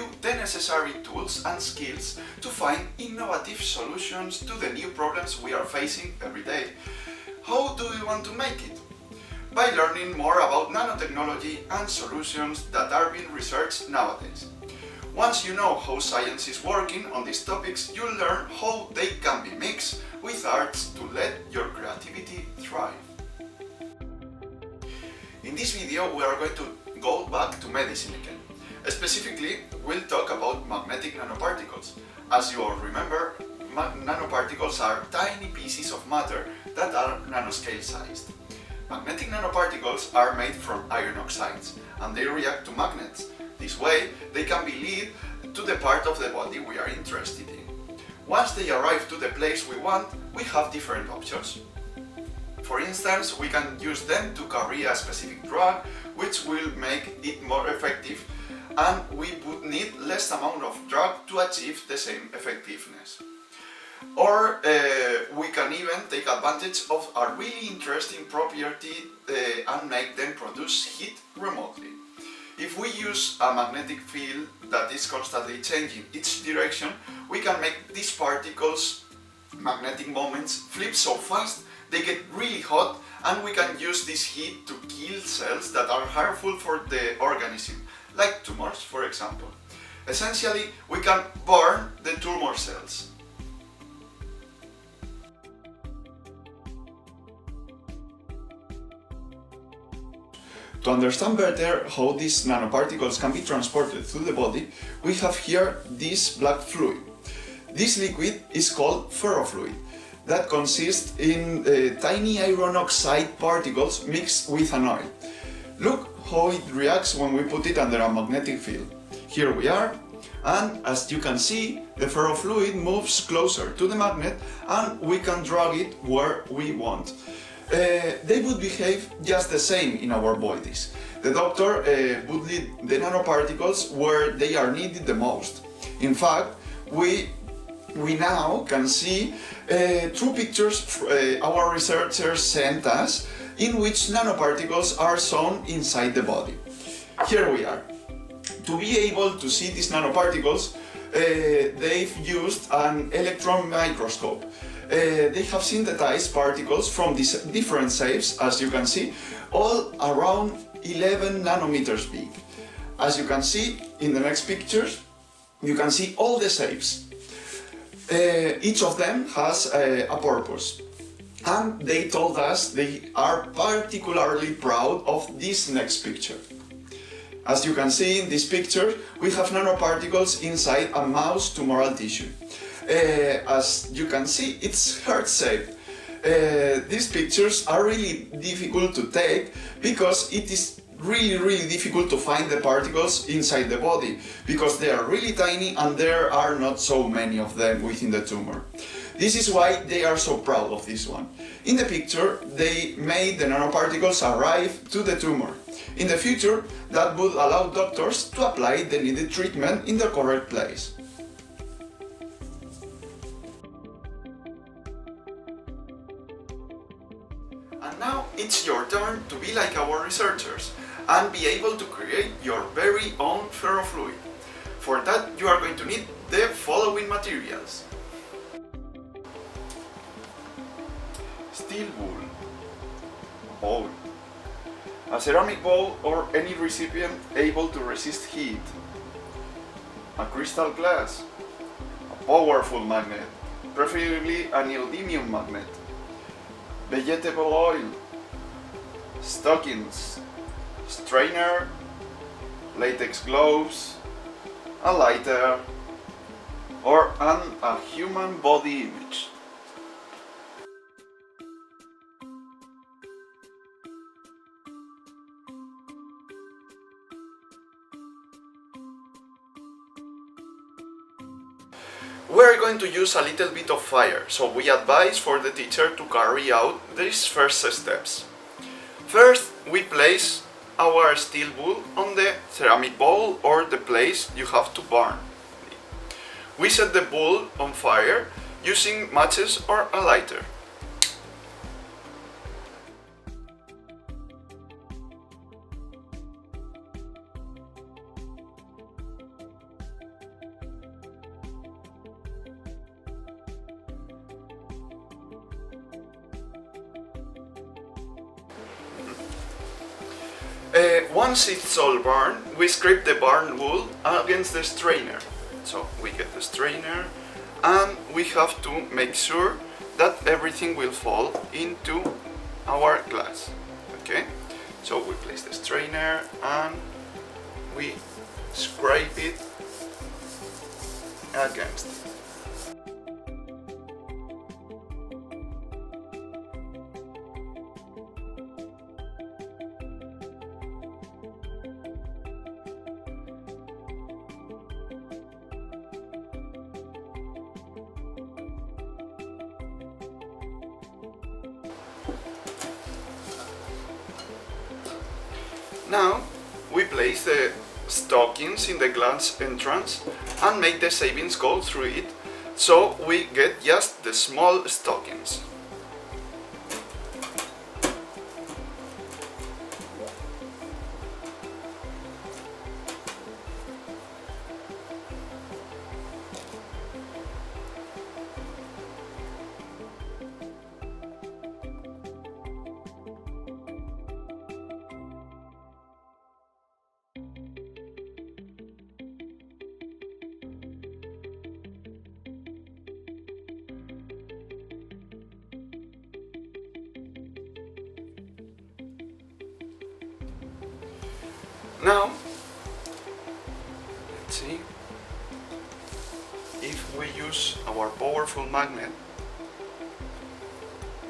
you the necessary tools and skills to find innovative solutions to the new problems we are facing every day. How do we want to make it? By learning more about nanotechnology and solutions that are being researched nowadays. Once you know how science is working on these topics, you'll learn how they can be mixed with arts to let your creativity thrive. In this video, we are going to go back to medicine again. Specifically, we'll talk about magnetic nanoparticles. As you all remember, nanoparticles are tiny pieces of matter that are nanoscale sized. Magnetic nanoparticles are made from iron oxides and they react to magnets. This way, they can be led to the part of the body we are interested in. Once they arrive to the place we want, we have different options. For instance, we can use them to carry a specific drug, which will make it more effective, and we would need less amount of drug to achieve the same effectiveness. Or we can even take advantage of a really interesting property and make them produce heat remotely. If we use a magnetic field that is constantly changing its direction, we can make these particles' magnetic moments flip so fast they get really hot, and we can use this heat to kill cells that are harmful for the organism, like tumors, for example. Essentially, we can burn the tumor cells. To understand better how these nanoparticles can be transported through the body, we have here this black fluid. This liquid is called ferrofluid, that consists in tiny iron oxide particles mixed with an oil. Look how it reacts when we put it under a magnetic field. Here we are, and as you can see, the ferrofluid moves closer to the magnet and we can drag it where we want. They would behave just the same in our bodies. The doctor would lead the nanoparticles where they are needed the most. In fact, we now can see two pictures our researchers sent us in which nanoparticles are shown inside the body. Here we are. To be able to see these nanoparticles, they've used an electron microscope. They have synthesized particles from these different shapes, as you can see, all around 11 nanometers big. As you can see in the next pictures, you can see all the shapes. Each of them has a purpose, and they told us they are particularly proud of this next picture. As you can see in this picture, we have nanoparticles inside a mouse tumoral tissue. As you can see, it's heart-shaped. These pictures are really difficult to take because it is really difficult to find the particles inside the body, because they are really tiny and there are not so many of them within the tumor. This is why they are so proud of this one. In the picture, they made the nanoparticles arrive to the tumor. In the future, that would allow doctors to apply the needed treatment in the correct place. And now it's your turn to be like our researchers and be able to create your very own ferrofluid. For that, you are going to need the following materials: steel bowl, a ceramic bowl or any recipient able to resist heat, a crystal glass, a powerful magnet, preferably a neodymium magnet, vegetable oil, stockings, strainer, latex gloves, a lighter, or a human body image. We're going to use a little bit of fire, so we advise for the teacher to carry out these first steps. First, we place our steel bowl on the ceramic bowl or the place you have to burn. We set the bowl on fire using matches or a lighter. Once it's all burned, we scrape the burned wool against the strainer. So we get the strainer and we have to make sure that everything will fall into our glass. Okay? So we place the strainer and we scrape it against it. Now we place the stockings in the glass entrance and make the savings go through it, so we get just the small stockings. Now, let's see, if we use our powerful magnet,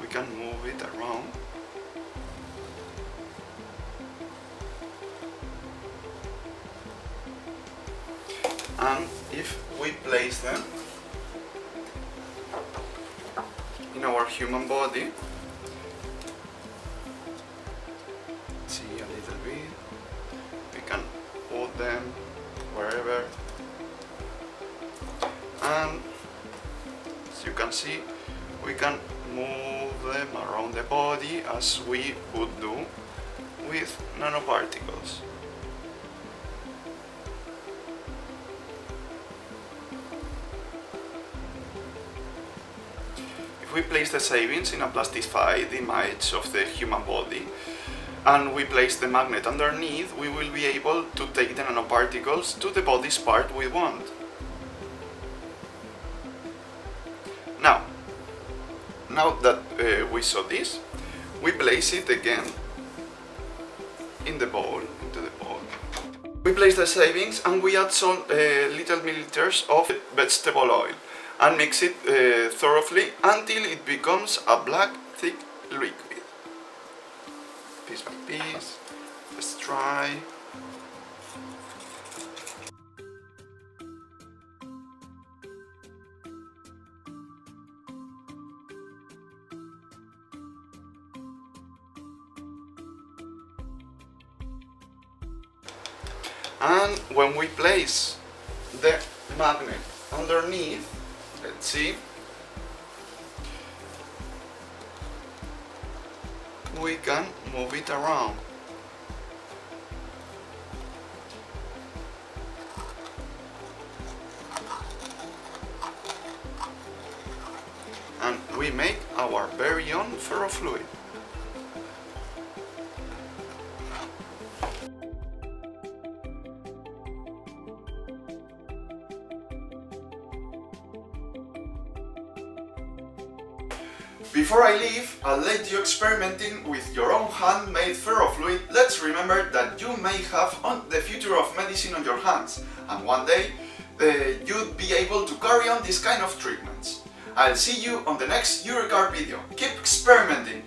we can move it around. And if we place them in our human body, see a little bit, we can put them wherever, and as you can see, we can move them around the body as we would do with nanoparticles. If we place the savings in a plastified image of the human body and we place the magnet underneath, we will be able to take the nanoparticles to the body's part we want. Now that we saw this, we place it again in the bowl, into the bowl. We place the savings and we add some little milliliters of vegetable oil and mix it thoroughly until it becomes a black, thick liquid. Piece by piece, let's try. And when we place the magnet underneath, let's see, we can move it around. And we make our very own ferrofluid. Before I leave, I'll let you experimenting with your own handmade ferrofluid. Let's remember that you may have the future of medicine on your hands, and one day you'd be able to carry on this kind of treatments. I'll see you on the next Eurocard video. Keep experimenting!